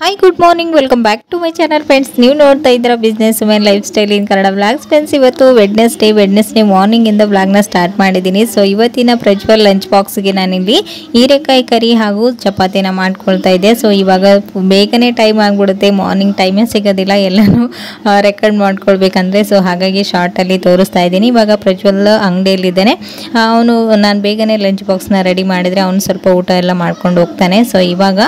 Hi good morning, welcome back to my channel friends. ನೀವು ನೋಡ್ತಾ ಇದ್ದೀರಾ business women lifestyle in Kannada vlogs. Friends, ಇವತ್ತು Wednesday morning ವ್ಲಾಗ್ನ start ಮಾಡಿದ್ದೀನಿ. So ಇವತ್ತಿನ ಪ್ರಜ್ವಲ್ ಲಂಚ್ ಬಾಕ್ಸ್ಗೆ ನಾನಿಲ್ಲಿ ಹೀರೆಕಾಯಿ ಕರಿ ಹಾಗೂ ಚಪಾತಿನ ಮಾಡ್ಕೊಳ್ತಾ ಇದ್ದೆ. ಸೊ ಇವಾಗ ಬೇಗನೆ ಟೈಮ್ ಆಗಿಬಿಡುತ್ತೆ, ಮಾರ್ನಿಂಗ್ ಟೈಮೇ ಸಿಗೋದಿಲ್ಲ ಎಲ್ಲನೂ ರೆಕಾರ್ಡ್ ಮಾಡ್ಕೊಳ್ಬೇಕಂದ್ರೆ. ಸೊ ಹಾಗಾಗಿ ಶಾರ್ಟಲ್ಲಿ ತೋರಿಸ್ತಾ ಇದ್ದೀನಿ. ಇವಾಗ ಪ್ರಜ್ವಲ್ ಅಂಗಡಿಯಲ್ಲಿದ್ದಾನೆ. ಅವನು ನಾನು ಬೇಗನೆ ಲಂಚ್ ಬಾಕ್ಸ್ನ ರೆಡಿ ಮಾಡಿದರೆ ಅವನು ಸ್ವಲ್ಪ ಊಟ ಎಲ್ಲ ಮಾಡ್ಕೊಂಡು ಹೋಗ್ತಾನೆ. ಸೊ ಇವಾಗ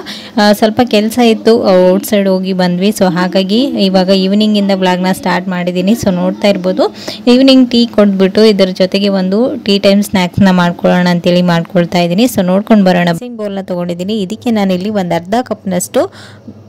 ಸ್ವಲ್ಪ ಕೆಲಸ ಇತ್ತು, ಔಟ್ ಸೈಡ್ ಹೋಗಿ ಬಂದ್ವಿ. ಸೊ ಹಾಗಾಗಿ ಇವಾಗ ಈವ್ನಿಂಗಿಂದ ವ್ಲಾಗ್ನ ಸ್ಟಾರ್ಟ್ ಮಾಡಿದ್ದೀನಿ. ಸೊ ನೋಡ್ತಾ ಇರ್ಬೋದು, ಈವ್ನಿಂಗ್ ಟೀ ಕೊಟ್ಬಿಟ್ಟು ಇದರ ಜೊತೆಗೆ ಒಂದು ಟೀ ಟೈಮ್ ಸ್ನ್ಯಾಕ್ಸ್ನ ಮಾಡ್ಕೊಳ್ಳೋಣ ಅಂತೇಳಿ ಮಾಡ್ಕೊಳ್ತಾ ಇದ್ದೀನಿ. ಸೊ ನೋಡ್ಕೊಂಡು ಬರೋಣ. ಮಿಕ್ಸಿಂಗ್ ಬೌಲ್ನ ತೊಗೊಂಡಿದ್ದೀನಿ. ಇದಕ್ಕೆ ನಾನಿಲ್ಲಿ ಒಂದು ಅರ್ಧ ಕಪ್ನಷ್ಟು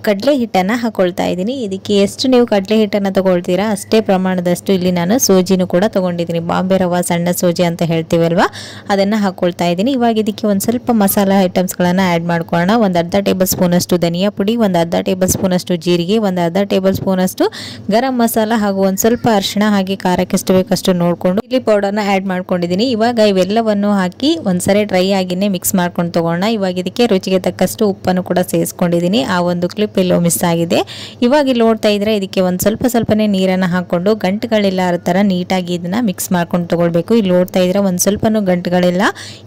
ಕಡಲೆ ಹಿಟ್ಟನ್ನು ಹಾಕೊಳ್ತಾ ಇದ್ದೀನಿ. ಇದಕ್ಕೆ ಎಷ್ಟು ನೀವು ಕಡಲೆ ಹಿಟ್ಟನ್ನು ತೊಗೊಳ್ತೀರಾ ಅಷ್ಟೇ ಪ್ರಮಾಣದಷ್ಟು ಇಲ್ಲಿ ನಾನು ಸೂಜಿನೂ ಕೂಡ ತೊಗೊಂಡಿದ್ದೀನಿ. ಬಾಂಬೆ ರವಾ ಸಣ್ಣ ಸೂಜಿ ಅಂತ ಹೇಳ್ತೀವಲ್ವ, ಅದನ್ನು ಹಾಕ್ಕೊಳ್ತಾ ಇದ್ದೀನಿ. ಇವಾಗ ಇದಕ್ಕೆ ಒಂದು ಸ್ವಲ್ಪ ಮಸಾಲ ಐಟಮ್ಸ್ಗಳನ್ನು ಆ್ಯಡ್ ಮಾಡ್ಕೊಳ್ಳೋಣ. ಒಂದು ಅರ್ಧ ಟೇಬಲ್ ಸ್ಪೂನಷ್ಟು ಧನಿಯಾ ಪುಡಿ, ಒಂದು ಅರ್ಧ ಟೇಬಲ್ ಸ್ಪೂನಷ್ಟು ಜೀರಿಗೆ, ಒಂದು ಅರ್ಧ ಟೇಬಲ್ ಸ್ಪೂನಷ್ಟು ಗರಂ ಮಸಾಲ ಹಾಗೂ ಒಂದು ಸ್ವಲ್ಪ ಅರಿಶಿಣ, ಹಾಗೆ ಖಾರಕ್ಕೆ ಎಷ್ಟು ಬೇಕಷ್ಟು ನೋಡಿಕೊಂಡು ಚಿಲ್ಲಿ ಪೌಡರ್ನ ಆ್ಯಡ್ ಮಾಡ್ಕೊಂಡಿದ್ದೀನಿ. ಇವಾಗ ಇವೆಲ್ಲವನ್ನು ಹಾಕಿ ಒಂದ್ಸರಿ ಡ್ರೈ ಆಗಿನೇ ಮಿಕ್ಸ್ ಮಾಡ್ಕೊಂಡು ತೊಗೊಳ್ಳೋಣ. ಇವಾಗ ಇದಕ್ಕೆ ರುಚಿಗೆ ತಕ್ಕಷ್ಟು ಉಪ್ಪನ್ನು ಕೂಡ ಸೇರಿಸ್ಕೊಂಡಿದ್ದೀನಿ. ಆ ಒಂದು ಕ್ಲಿಪ್ ಎಲ್ಲೋ ಮಿಸ್ ಆಗಿದೆ. ಇವಾಗ ಇಲ್ಲಿ ನೋಡ್ತಾ ಇದ್ರೆ ಇದಕ್ಕೆ ಒಂದು ಸ್ವಲ್ಪನೇ ನೀರನ್ನು ಹಾಕೊಂಡು ಗಂಟುಗಳಿಲ್ಲ ಥರ ನೀಟಾಗಿ ಇದನ್ನ ಮಿಕ್ಸ್ ಮಾಡ್ಕೊಂಡು ತಗೊಳ್ಬೇಕು. ಇಲ್ಲಿ ನೋಡ್ತಾ ಇದ್ರೆ ಒಂದು ಸ್ವಲ್ಪನೂ ಗಂಟುಗಳಿಲ್ಲ.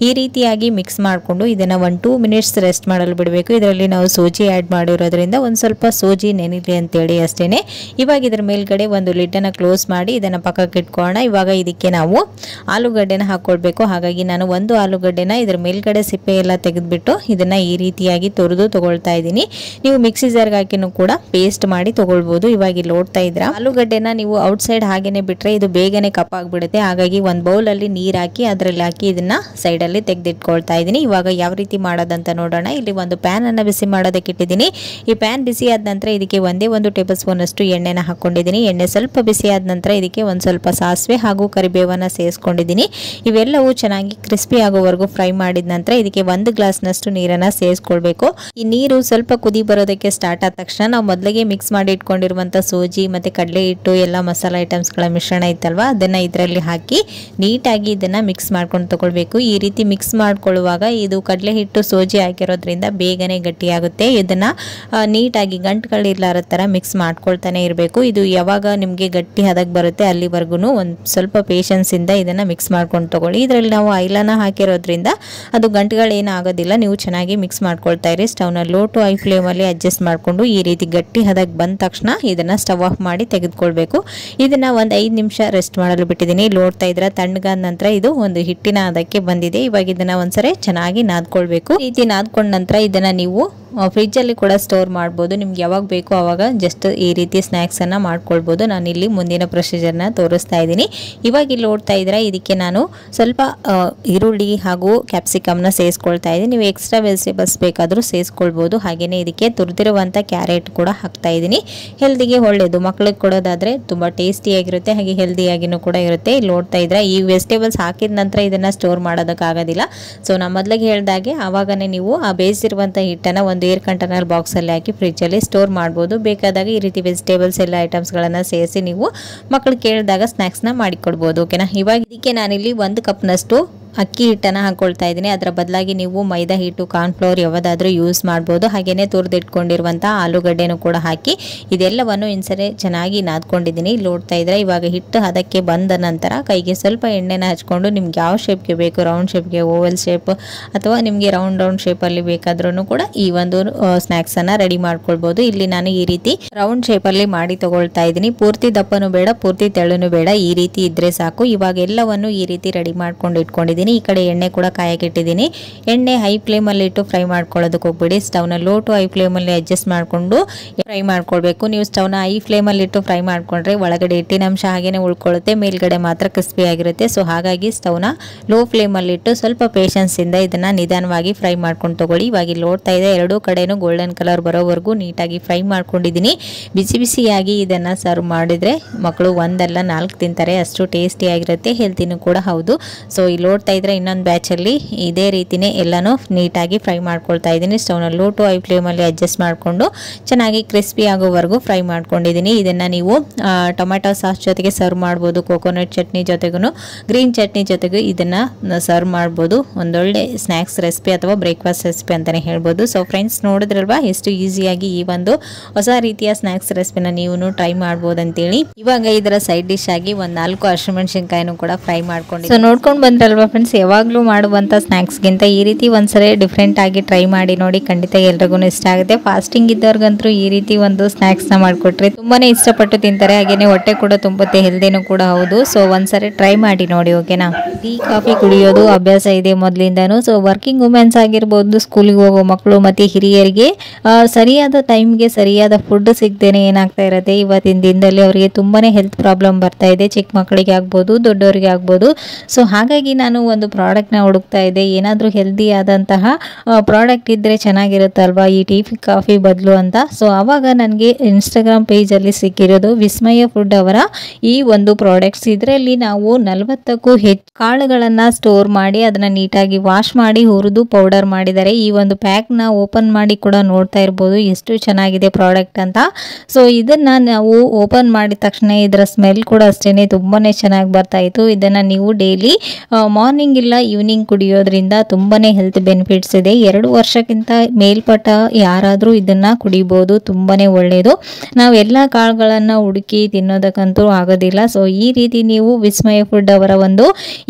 ಈ ರೀತಿಯಾಗಿ ಮಿಕ್ಸ್ ಮಾಡಿಕೊಂಡು ಇದನ್ನ 1-2 ಮಿನಿಟ್ಸ್ ರೆಸ್ಟ್ ಮಾಡಲು ಬಿಡಬೇಕು. ಇದರಲ್ಲಿ ನಾವು ಸೂಜಿ ಆ್ಯಡ್ ಮಾಡಿರೋದ್ರಿಂದ ಒಂದು ಸ್ವಲ್ಪ ಸೂಜಿ ನೆನಿಲಿ ಅಂತೇಳಿ ಅಷ್ಟೇನೆ. ಇವಾಗ ಇದರ ಮೇಲ್ಗಡೆ ಒಂದು ಲಿಡ್ಡನ್ನು ಕ್ಲೋಸ್ ಮಾಡಿ ಇದನ್ನು ಪಕ್ಕಕ್ಕೆ ಇಟ್ಕೊಳ್ಳೋಣ. ಇವಾಗ ಇದಕ್ಕೆ ನಾವು ಆಲೂಗಡ್ಡೆನ ಹಾಕ್ಕೊಳ್ಬೇಕು. ಹಾಗಾಗಿ ನಾನು ಒಂದು ಆಲೂಗಡ್ಡೆನ ಇದರ ಮೇಲ್ಗಡೆ ಸಿಪ್ಪೆ ಎಲ್ಲ ತೆಗೆದುಬಿಟ್ಟು ಇದನ್ನ ಈ ರೀತಿಯಾಗಿ ತೊರೆದು ತಗೊಳ್ತಾ ಇದ್ದೀನಿ. ನೀವು ಮಿಕ್ಸಿ ಜಾರ್ಗೆ ಹಾಕಿನೂ ಕೂಡ ಪೇಸ್ಟ್ ಮಾಡಿ ತಗೊಳ್ಬಹುದು. ಇವಾಗ ಇಲ್ಲಿ ನೋಡ್ತಾ ಇದ್ರ ಆಲೂಗಡ್ಡೆನ ನೀವು ಔಟ್ ಸೈಡ್ ಹಾಗೇನೆ ಬಿಟ್ರೆ ಇದು ಬೇಗನೆ ಕಪ್ಪಾಗ್ಬಿಡುತ್ತೆ. ಹಾಗಾಗಿ ಒಂದು ಬೌಲ್ ಅಲ್ಲಿ ನೀರ್ ಹಾಕಿ ಅದರಲ್ಲಿ ಹಾಕಿ ಇದನ್ನ ಸೈಡ್ ಅಲ್ಲಿ ತೆಗೆದಿಟ್ಕೊಳ್ತಾ ಇದ್ದೀನಿ. ಇವಾಗ ಯಾವ ರೀತಿ ಮಾಡೋದಂತ ನೋಡೋಣ. ಇಲ್ಲಿ ಒಂದು ಪ್ಯಾನ್ ಅನ್ನ ಬಿಸಿ ಮಾಡೋದಕ್ಕೆ ಇಟ್ಟಿದ್ದೀನಿ. ಈ ಪ್ಯಾನ್ ಬಿಸಿ ಆದ ನಂತರ ಇದಕ್ಕೆ ಒಂದು ಟೇಬಲ್ ಸ್ಪೂನ್ ಅಷ್ಟು ಎಣ್ಣೆನ ಹಾಕೊಂಡಿದ್ದೀನಿ. ಎಣ್ಣೆ ಸ್ವಲ್ಪ ಬಿಸಿ ಆದ ನಂತರ ಇದಕ್ಕೆ ಒಂದು ಸ್ವಲ್ಪ ಸಾಸಿವೆ ಹಾಗೂ ಕರಿಬೇವನ್ನ ಸೇರಿಸ್ಕೊಂಡಿದ್ದೀನಿ. ಇವೆಲ್ಲವೂ ಚೆನ್ನಾಗಿ ಕ್ರಿಸ್ಪಿ ಆಗೋವರೆಗೂ ಫ್ರೈ ಮಾಡಿದ ನಂತರ ಇದಕ್ಕೆ 1 ಗ್ಲಾಸ್ನಷ್ಟು ನೀರನ್ನ ಸೇರಿಸ್ಕೊಳ್ಬೇಕು. ಈ ನೀರು ಸ್ವಲ್ಪ ಕುದಿ ಬರೋದಕ್ಕೆ ಸ್ಟಾರ್ಟ್ ಆದ ತಕ್ಷಣ ನಾವು ಮೊದಲಿಗೆ ಮಿಕ್ಸ್ ಮಾಡಿ ಇಟ್ಕೊಂಡಿರುವಂಥ ಸೂಜಿ ಮತ್ತು ಕಡಲೆ ಹಿಟ್ಟು ಎಲ್ಲ ಮಸಾಲ ಐಟಮ್ಸ್ಗಳ ಮಿಶ್ರಣ ಇತ್ತಲ್ವ, ಅದನ್ನು ಇದರಲ್ಲಿ ಹಾಕಿ ನೀಟಾಗಿ ಇದನ್ನು ಮಿಕ್ಸ್ ಮಾಡ್ಕೊಂಡು ತಗೊಳ್ಬೇಕು. ಈ ರೀತಿ ಮಿಕ್ಸ್ ಮಾಡ್ಕೊಳ್ಳುವಾಗ ಇದು ಕಡಲೆ ಹಿಟ್ಟು ಸೂಜಿ ಹಾಕಿರೋದ್ರಿಂದ ಬೇಗನೆ ಗಟ್ಟಿಯಾಗುತ್ತೆ. ಇದನ್ನು ನೀಟಾಗಿ ಗಂಟುಗಳಿರ್ಲಾರ ಥರ ಮಿಕ್ಸ್ ಮಾಡ್ಕೊಳ್ತಾನೆ ಇರಬೇಕು. ಇದು ಯಾವಾಗ ನಿಮಗೆ ಗಟ್ಟಿ ಹದಕ್ಕೆ ಬರುತ್ತೆ ಅಲ್ಲಿವರೆಗೂ ಒಂದು ಸ್ವಲ್ಪ ಪೇಷನ್ಸಿಂದ ಇದನ್ನು ಮಿಕ್ಸ್ ಮಾಡ್ಕೊಂಡು ತಗೊಳ್ಳಿ. ಇದರಲ್ಲಿ ನಾವು ಐಲನ ಹಾಕಿರೋದ್ರಿಂದ ಅದು ಗಂಟುಗಳೇನು ಆಗೋದಿಲ್ಲ. ನೀವು ಚೆನ್ನಾಗಿ ಮಿಕ್ಸ್ ಮಾಡ್ಕೊಳ್ತಾ ಇರಿ. ಸ್ಟವ್ನ ಲೋ ಟು ಹೈ ಫ್ಲೇಮಲ್ಲಿ ಅಡ್ಜಸ್ಟ್ ಮಾಡಿಕೊಂಡು ಈ ರೀತಿ ಗಟ್ಟಿ ಹದಕ್ಕೆ ಬಂದ ತಕ್ಷಣ ಇದನ್ನ ಸ್ಟವ್ ಆಫ್ ಮಾಡಿ ತೆಗೆದುಕೊಳ್ಬೇಕು. ಇದನ್ನ ಒಂದು 5 ನಿಮಿಷ ರೆಸ್ಟ್ ಮಾಡಲು ಬಿಟ್ಟಿದ್ದೀನಿ. ನೋಡ್ತಾ ಇದ್ರೆ ತಣ್ಣಗಾದ ನಂತರ ಇದು ಒಂದು ಹಿಟ್ಟಿನ ಹದಕ್ಕೆ ಬಂದಿದೆ. ಇವಾಗ ಇದನ್ನ ಒಂದ್ಸರಿ ಚೆನ್ನಾಗಿ ನಾದ್ಕೊಳ್ಬೇಕು. ಈ ರೀತಿ ನಾದ್ಕೊಂಡ ನಂತರ ಇದನ್ನ ನೀವು ಫ್ರಿಜ್ ಅಲ್ಲಿ ಕೂಡ ಸ್ಟೋರ್ ಮಾಡ್ಬೋದು. ನಿಮ್ಗೆ ಯಾವಾಗ ಬೇಕೋ ಅವಾಗ ಜಸ್ಟ್ ಈ ರೀತಿ ಸ್ನ್ಯಾಕ್ಸ್ ಅನ್ನ ಮಾಡ್ಕೊಳ್ಬೋದು. ನಾನು ಇಲ್ಲಿ ಮುಂದಿನ ಪ್ರೊಸೀಜರ್ನ ತೋರಿಸ್ತಾ ಇದ್ದೀನಿ. ಇವಾಗ ಇಲ್ಲಿ ನೋಡ್ತಾ ಇದ್ರೆ ಇದಕ್ಕೆ ನಾನು ಸ್ವಲ್ಪ ಈರುಳ್ಳಿ ಹಾಗೂ ಕ್ಯಾಪ್ಸಿಕಮ್ನ ಸೇರಿಸ್ಕೊಳ್ತಾ ಇದ್ದೀನಿ. ನೀವು ಎಕ್ಸ್ಟ್ರಾ ವೆಜಿಟೇಬಲ್ಸ್ ಬೇಕಾದರೂ ಸೇರಿಸ್ಕೊಳ್ಬೋದು. ಹಾಗೇನೆ ಇದಕ್ಕೆ ತುರಿದಿರುವಂಥ ಕ್ಯಾರೆಟ್ ಕೂಡ ಹಾಕ್ತಾ ಇದ್ದೀನಿ. ಹೆಲ್ದಿಗೆ ಒಳ್ಳೆಯದು, ಮಕ್ಕಳಿಗೆ ಕೊಡೋದಾದ್ರೆ ತುಂಬಾ ಟೇಸ್ಟಿಯಾಗಿರುತ್ತೆ, ಹಾಗೆ ಹೆಲ್ದಿಯಾಗಿನೂ ಕೂಡ ಇರುತ್ತೆ. ಇಲ್ಲಿ ನೋಡ್ತಾ ಇದ್ರೆ ಈ ವೆಜಿಟೇಬಲ್ಸ್ ಹಾಕಿದ ನಂತರ ಇದನ್ನ ಸ್ಟೋರ್ ಮಾಡೋದಕ್ಕಾಗೋದಿಲ್ಲ. ಸೊ ನಾನು ಮೊದಲಿಗೆ ಹೇಳ್ದಾಗೆ ಆವಾಗನೇ ನೀವು ಆ ಬೇಯಿಸಿರುವಂಥ ಹಿಟ್ಟನ್ನು ಒಂದು ಏರ್ ಕಂಟೈನರ್ ಬಾಕ್ಸ್ ಅಲ್ಲಿ ಹಾಕಿ ಫ್ರಿಜ್ ಅಲ್ಲಿ ಸ್ಟೋರ್ ಮಾಡಬಹುದು. ಬೇಕಾದಾಗ ಈ ರೀತಿ ವೆಜಿಟೇಬಲ್ಸ್ ಎಲ್ಲ ಐಟಮ್ಸ್ ಗಳನ್ನ ಸೇರಿಸಿ ನೀವು ಮಕ್ಕಳು ಕೇಳಿದಾಗ ಸ್ನಾಕ್ಸ್ ನ ಮಾಡಿಕೊಡ್ಬಹುದು. ಓಕೆನಾ. ಇವಾಗ ಇದಕ್ಕೆ ನಾನಿಲ್ಲಿ 1 ಕಪ್ನಷ್ಟು ಅಕ್ಕಿ ಹಿಟ್ಟನ್ನು ಹಾಕೊಳ್ತಾ ಇದ್ದೀನಿ. ಅದರ ಬದಲಾಗಿ ನೀವು ಮೈದಾ ಹಿಟ್ಟು, ಕಾರ್ನ್ಫ್ಲೋರ್ ಯಾವುದಾದ್ರೂ ಯೂಸ್ ಮಾಡ್ಬೋದು. ಹಾಗೇನೆ ತುರಿದಿಟ್ಕೊಂಡಿರುವಂಥ ಆಲೂಗಡ್ಡೆನೂ ಕೂಡ ಹಾಕಿ ಇದೆಲ್ಲವನ್ನು ಇನ್ಸರಿ ಚೆನ್ನಾಗಿ ನಾದ್ಕೊಂಡಿದ್ದೀನಿ. ನೋಡ್ತಾ ಇದ್ರೆ ಇವಾಗ ಹಿಟ್ಟು ಅದಕ್ಕೆ ಬಂದ ನಂತರ ಕೈಗೆ ಸ್ವಲ್ಪ ಎಣ್ಣೆನ ಹಚ್ಕೊಂಡು ನಿಮ್ಗೆ ಯಾವ ಶೇಪ್ಗೆ ಬೇಕು, ರೌಂಡ್ ಶೇಪ್ಗೆ, ಓವಲ್ ಶೇಪ್ ಅಥವಾ ನಿಮಗೆ ರೌಂಡ್ ಶೇಪಲ್ಲಿ ಬೇಕಾದ್ರೂ ಕೂಡ ಈ ಒಂದು ಸ್ನ್ಯಾಕ್ಸನ್ನು ರೆಡಿ ಮಾಡ್ಕೊಳ್ಬೋದು. ಇಲ್ಲಿ ನಾನು ಈ ರೀತಿ ರೌಂಡ್ ಶೇಪಲ್ಲಿ ಮಾಡಿ ತಗೊಳ್ತಾ ಇದ್ದೀನಿ. ಪೂರ್ತಿ ದಪ್ಪನೂ ಬೇಡ, ಪೂರ್ತಿ ತೆಳುನೂ ಬೇಡ, ಈ ರೀತಿ ಇದ್ರೆ ಸಾಕು. ಇವಾಗ ಎಲ್ಲವನ್ನು ಈ ರೀತಿ ರೆಡಿ ಮಾಡ್ಕೊಂಡು ಇಟ್ಕೊಂಡಿದ್ದೀನಿ. ಈ ಕಡೆ ಎಣ್ಣೆ ಕೂಡ ಕಾಯಕ್ಕಿಟ್ಟಿದ್ದೀನಿ. ಎಣ್ಣೆ ಹೈ ಫ್ಲೇಮಲ್ಲಿ ಇಟ್ಟು ಫ್ರೈ ಮಾಡ್ಕೊಳ್ಳೋದಕ್ಕೆ ಹೋಗ್ಬಿಡಿ. ಸ್ಟವ್ನ ಲೋ ಟು ಹೈ ಫ್ಲೇಮಲ್ಲಿ ಅಡ್ಜಸ್ಟ್ ಮಾಡಿಕೊಂಡು ಫ್ರೈ ಮಾಡ್ಕೊಳ್ಬೇಕು. ನೀವು ಸ್ಟವ್ನ ಹೈ ಫ್ಲೇಮಲ್ಲಿ ಇಟ್ಟು ಫ್ರೈ ಮಾಡ್ಕೊಂಡ್ರೆ ಒಳಗಡೆ ಹಿಟ್ಟಿನಂಶ ಹಾಗೇನೆ ಉಳ್ಕೊಳ್ಳುತ್ತೆ, ಮೇಲ್ಗಡೆ ಮಾತ್ರ ಕ್ರಿಸ್ಪಿ ಆಗಿರುತ್ತೆ. ಸೊ ಹಾಗಾಗಿ ಸ್ಟವ್ನ ಲೋ ಫ್ಲೇಮಲ್ಲಿ ಇಟ್ಟು ಸ್ವಲ್ಪ ಪೇಷನ್ಸ್ ಇಂದ ಇದನ್ನ ನಿಧಾನವಾಗಿ ಫ್ರೈ ಮಾಡ್ಕೊಂಡು ತಗೊಳ್ಳಿ. ಇವಾಗ ನೋಡ್ತಾ ಇದೆ ಎರಡೂ ಕಡೆನೂ ಗೋಲ್ಡನ್ ಕಲರ್ ಬರೋವರೆಗೂ ನೀಟಾಗಿ ಫ್ರೈ ಮಾಡ್ಕೊಂಡಿದ್ದೀನಿ. ಬಿಸಿಯಾಗಿ ಇದನ್ನ ಸರ್ವ್ ಮಾಡಿದ್ರೆ ಮಕ್ಕಳು 1 ಅಲ್ಲ 4 ತಿಂತಾರೆ, ಅಷ್ಟು ಟೇಸ್ಟಿ ಆಗಿರುತ್ತೆ, ಹೆಲ್ತಿನೂ ಕೂಡ ಹೌದು. ಸೊ ಇಲ್ಲಿ ನೋಡ್ತಾ ಇದ್ರೆ ಇನ್ನೊಂದು ಬ್ಯಾಚಲ್ಲಿ ಇದೇ ರೀತಿನೇ ಎಲ್ಲನೂ ನೀಟಾಗಿ ಫ್ರೈ ಮಾಡ್ಕೊಳ್ತಾ ಇದ್ದೀನಿ. ಸ್ಟವ್ನ ಲೋ ಟು ಹೈ ಫ್ಲೇಮಲ್ಲಿ ಅಡ್ಜಸ್ಟ್ ಮಾಡಿಕೊಂಡು ಚೆನ್ನಾಗಿ ಕ್ರಿಸ್ಪಿ ಆಗೋವರೆಗೂ ಫ್ರೈ ಮಾಡ್ಕೊಂಡಿದ್ದೀನಿ. ಇದನ್ನು ನೀವು ಟೊಮೆಟೊ ಸಾಸ್ ಜೊತೆಗೆ ಸರ್ವ್ ಮಾಡ್ಬೋದು, ಕೋಕೋನಟ್ ಚಟ್ನಿ ಜೊತೆಗೂ ಗ್ರೀನ್ ಚಟ್ನಿ ಜೊತೆಗೂ ಇದನ್ನು ಸರ್ವ್ ಮಾಡ್ಬೋದು. ಒಂದೊಳ್ಳೆ ಸ್ನ್ಯಾಕ್ಸ್ ರೆಸಿಪಿ ಅಥವಾ ಬ್ರೇಕ್ಫಾಸ್ಟ್ ರೆಸಿಪಿ ಅಂತಲೇ ಹೇಳ್ಬೋದು. ಸೊ ಫ್ರೆಂಡ್ಸ್, ನೋಡಿದ್ರಲ್ವಾ ಎಷ್ಟು ಈಸಿಯಾಗಿ ಈ ಒಂದು ಹೊಸ ರೀತಿಯ ಸ್ನ್ಯಾಕ್ಸ್ ರೆಸಿಪಿನ ನೀವು ಟ್ರೈ ಮಾಡ್ಬೋದು ಅಂತೇಳಿ. ಇವಾಗ ಇದರ ಸೈಡ್ ಡಿಶ್ ಆಗಿ ಒಂದು 4 ಹಸಿಮೆಣಸಿನಕಾಯಿನೂ ಕೂಡ ಫ್ರೈ ಮಾಡ್ಕೊಂಡು ಸೊ ನೋಡ್ಕೊಂಡು ಬಂದ್ರಲ್ವಾ ಫ್ರೆಂಡ್ಸ್, ಯಾವಾಗಲೂ ಮಾಡುವಂಥ ಸ್ನ್ಯಾಕ್ಸ್ಗಿಂತ ಈ ರೀತಿ ಒಂದ್ಸರಿ ಡಿಫ್ರೆಂಟ್ ಆಗಿ ಟ್ರೈ ಮಾಡಿ ನೋಡಿ, ಖಂಡಿತ ಎಲ್ರಿಗೂ ಇಷ್ಟ ಆಗುತ್ತೆ. ಫಾಸ್ಟಿಂಗ್ ಇದ್ದವ್ರಿಗಂತೂ ಈ ರೀತಿ ಒಂದು ಸ್ನ್ಯಾಕ್ಸ್ನ ಮಾಡಿಕೊಟ್ರೆ ತುಂಬಾನೇ ಇಷ್ಟಪಟ್ಟು ತಿಂತಾರೆ. ಹಾಗೇನೆ ಹೊಟ್ಟೆ ಕೂಡ ತುಂಬುತ್ತೆ, ಹೆಲ್ದಿನೂ ಕೂಡ ಹೌದು. ಸೊ ಒಂದ್ಸರಿ ಟ್ರೈ ಮಾಡಿ ನೋಡಿ, ಓಕೆನಾ. ಟೀ ಕಾಫಿ ಕುಡಿಯೋದು ಅಭ್ಯಾಸ ಇದೆ ಮೊದಲಿಂದನೂ. ಸೊ ವರ್ಕಿಂಗ್ ವುಮೆನ್ಸ್ ಆಗಿರ್ಬೋದು, ಸ್ಕೂಲಿಗೆ ಹೋಗೋ ಮಕ್ಕಳು ಮತ್ತು ಹಿರಿಯರಿಗೆ ಸರಿಯಾದ ಟೈಮ್ಗೆ ಸರಿಯಾದ ಫುಡ್ ಸಿಗದೇನೆ ಏನಾಗ್ತಾ ಇರುತ್ತೆ, ಇವತ್ತಿನ ದಿನದಲ್ಲಿ ಅವರಿಗೆ ತುಂಬಾನೇ ಹೆಲ್ತ್ ಪ್ರಾಬ್ಲಮ್ ಬರ್ತಾ ಇದೆ. ಚಿಕ್ಕ ಮಕ್ಕಳಿಗೆ ಆಗ್ಬೋದು, ದೊಡ್ಡವರಿಗೆ ಆಗ್ಬೋದು. ಸೊ ಹಾಗಾಗಿ ನಾನು ಒಂದು ಪ್ರಾಡಕ್ಟ್ನ ಹುಡುಕ್ತಾ ಇದ್ದೆ, ಏನಾದರೂ ಹೆಲ್ದಿ ಆದಂತಹ ಪ್ರಾಡಕ್ಟ್ ಇದ್ದರೆ ಚೆನ್ನಾಗಿರುತ್ತಲ್ವಾ ಈ ಟೀ ಕಾಫಿ ಬದಲು ಅಂತ. ಸೊ ಆವಾಗ ನನಗೆ ಇನ್ಸ್ಟಾಗ್ರಾಮ್ ಪೇಜಲ್ಲಿ ಸಿಕ್ಕಿರೋದು ವಿಸ್ಮಯ ಫುಡ್ ಅವರ ಈ ಒಂದು ಪ್ರಾಡಕ್ಟ್ಸ್. ಇದರಲ್ಲಿ ನಾವು 40ಕ್ಕೂ ಹೆಚ್ಚು ಕಾಳುಗಳನ್ನು ಸ್ಟೋರ್ ಮಾಡಿ ಅದನ್ನು ನೀಟಾಗಿ ವಾಶ್ ಮಾಡಿ ಹುರಿದು ಪೌಡರ್ ಮಾಡಿದ್ದಾರೆ. ಈ ಒಂದು ಪ್ಯಾಕ್ನ ಓಪನ್ ಮಾಡಿ ಕೂಡ ನೋಡ್ತಾ ಇರ್ಬೋದು ಎಷ್ಟು ಚೆನ್ನಾಗಿದೆ ಪ್ರಾಡಕ್ಟ್ ಅಂತ. ಸೊ ಇದನ್ನು ನಾವು ಓಪನ್ ಮಾಡಿದ ತಕ್ಷಣ ಇದರ ಸ್ಮೆಲ್ ಕೂಡ ಅಷ್ಟೇ ತುಂಬಾನೇ ಚೆನ್ನಾಗಿ ಬರ್ತಾ ಇತ್ತು. ಇದನ್ನು ನೀವು ಡೈಲಿ ಮಾರ್ನಿಂಗ್ ಇಲ್ಲ ಈವ್ನಿಂಗ್ ಕುಡಿಯೋದ್ರಿಂದ ತುಂಬಾನೇ ಹೆಲ್ತ್ ಬೆನಿಫಿಟ್ಸ್ ಇದೆ. 2 ವರ್ಷಕ್ಕಿಂತ ಮೇಲ್ಪಟ್ಟ ಯಾರಾದರೂ ಇದನ್ನು ಕುಡಿಬೋದು, ತುಂಬಾನೇ ಒಳ್ಳೆಯದು. ನಾವು ಎಲ್ಲ ಕಾಳುಗಳನ್ನು ಹುಡುಕಿ ತಿನ್ನೋದಕ್ಕಂತೂ ಆಗೋದಿಲ್ಲ. ಸೊ ಈ ರೀತಿ ನೀವು ವಿಸ್ಮಯ ಫುಡ್ ಅವರ ಒಂದು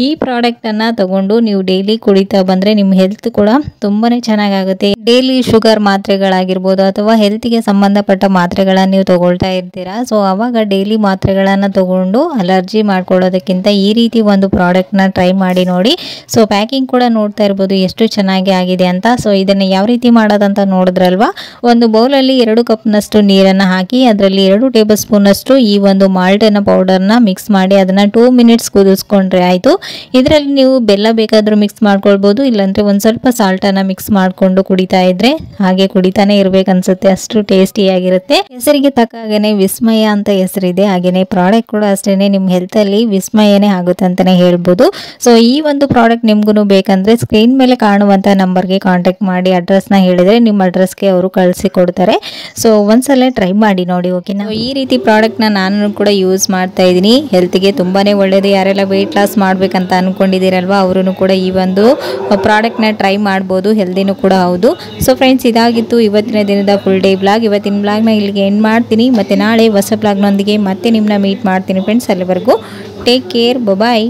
ಈ ಪ್ರಾಡಕ್ಟನ್ನು ತಗೊಂಡು ನೀವು ಡೈಲಿ ಕುಡಿತಾ ಬಂದರೆ ನಿಮ್ಮ ಹೆಲ್ತ್ ಕೂಡ ತುಂಬಾನೇ ಚೆನ್ನಾಗಾಗುತ್ತೆ. ಡೈಲಿ ಶುಗರ್ ಮಾತ್ರೆಗಳಾಗಿರ್ಬೋದು ಅಥವಾ ಹೆಲ್ತ್ಗೆ ಸಂಬಂಧಪಟ್ಟ ಮಾತ್ರೆಗಳನ್ನು ನೀವು ತಗೊಳ್ತಾ ಇರ್ತೀರಾ. ಸೊ ಅವಾಗ ಡೈಲಿ ಮಾತ್ರೆಗಳನ್ನು ತಗೊಂಡು ಅಲರ್ಜಿ ಮಾಡ್ಕೊಳ್ಳೋದಕ್ಕಿಂತ ಈ ರೀತಿ ಒಂದು ಪ್ರಾಡಕ್ಟ್ನ ಟ್ರೈ ಮಾಡಿ ನೋಡಿ. ಸೊ ಪ್ಯಾಕಿಂಗ್ ಕೂಡ ನೋಡ್ತಾ ಇರ್ಬೋದು ಎಷ್ಟು ಚೆನ್ನಾಗಿ ಆಗಿದೆ ಅಂತ. ಸೊ ಇದನ್ನು ಯಾವ ರೀತಿ ಮಾಡೋದಂತ ನೋಡಿದ್ರಲ್ವಾ, ಒಂದು ಬೌಲಲ್ಲಿ 2 ಕಪ್ನಷ್ಟು ನೀರನ್ನು ಹಾಕಿ ಅದರಲ್ಲಿ 2 ಟೇಬಲ್ ಸ್ಪೂನಷ್ಟು ಈ ಒಂದು ಮಾಲ್ಟಿನ ಪೌಡರ್ನ ಮಿಕ್ಸ್ ಮಾಡಿ ಅದನ್ನು 2 ಮಿನಿಟ್ಸ್ ಕುದಿಸ್ಕೊಂಡ್ರೆ ಆಯಿತು. ಇದರಲ್ಲಿ ನೀವು ಬೆಲ್ಲ ಬೇಕಾದರೂ ಮಿಕ್ಸ್ ಮಾಡ್ಕೊಳ್ಬೋದು, ಇಲ್ಲಾಂದರೆ ಒಂದು ಸ್ವಲ್ಪ ಸಾಲ್ಟನ್ನು ಮಿಕ್ಸ್ ಮಾಡಿಕೊಂಡು ಕುಡಿತಾ ಇದ್ರೆ ಹಾಗೆ ಕುಡಿತಾನೆ ಇರಬೇಕನ್ಸುತ್ತೆ, ಅಷ್ಟು ಟೇಸ್ಟಿಯಾಗಿರುತ್ತೆ. ಹೆಸರಿಗೆ ತಕ್ಕ ಹಾಗೆಯೇ ವಿಸ್ಮಯ ಅಂತ ಹೆಸರಿದೆ. ಹಾಗೆಯೇ ಪ್ರಾಡಕ್ಟ್ ಕೂಡ ಅಷ್ಟೇ ನಿಮ್ಮ ಹೆಲ್ತಲ್ಲಿ ವಿಸ್ಮಯನೇ ಆಗುತ್ತೆ ಅಂತಲೇ ಹೇಳ್ಬೋದು. ಸೊ ಈ ಒಂದು ಪ್ರಾಡಕ್ಟ್ ನಿಮ್ಗೂ ಬೇಕಂದರೆ ಸ್ಕ್ರೀನ್ ಮೇಲೆ ಕಾಣುವಂಥ ನಂಬರ್ಗೆ ಕಾಂಟ್ಯಾಕ್ಟ್ ಮಾಡಿ ಅಡ್ರೆಸ್ನ ಹೇಳಿದರೆ ನಿಮ್ಮ ಅಡ್ರೆಸ್ಗೆ ಅವರು ಕಳಿಸಿ ಕೊಡ್ತಾರೆ. ಸೊ ಒಂದ್ಸಲ ಟ್ರೈ ಮಾಡಿ ನೋಡಿ, ಓಕೆನಾ. ಈ ರೀತಿ ಪ್ರಾಡಕ್ಟ್ನ ನಾನು ಕೂಡ ಯೂಸ್ ಮಾಡ್ತಾ ಇದ್ದೀನಿ, ಹೆಲ್ತ್ಗೆ ತುಂಬಾ ಒಳ್ಳೆಯದು. ಯಾರೆಲ್ಲ ವೆಯ್ಟ್ ಲಾಸ್ ಮಾಡಬೇಕಂತ ಅಂದ್ಕೊಂಡಿದ್ದೀರಲ್ವ ಅವರು ಕೂಡ ಈ ಒಂದು ಪ್ರಾಡಕ್ಟ್ನ ಟ್ರೈ ಮಾಡ್ಬೋದು, ಹೆಲ್ದಿನೂ ಕೂಡ ಹೌದು. ಸೊ ಫ್ರೆಂಡ್ಸ್, ಇದಾಗಿತ್ತು ಇವತ್ತಿನ ದಿನದ ಫುಲ್ ಡೇ ಬ್ಲಾಗ್. ಇವತ್ತಿನ ಬ್ಲಾಗ್ನ ಇಲ್ಲಿಗೆ ಎಂಡ್ ಮಾಡ್ತೀನಿ. ಮತ್ತು ನಾಳೆ ಹೊಸ ಬ್ಲಾಗ್ನೊಂದಿಗೆ ಮತ್ತೆ ನಿಮ್ಮನ್ನ ಮೀಟ್ ಮಾಡ್ತೀನಿ ಫ್ರೆಂಡ್ಸ್. ಅಲ್ಲಿವರೆಗೂ ಟೇಕ್ ಕೇರ್, ಬಾಯ್.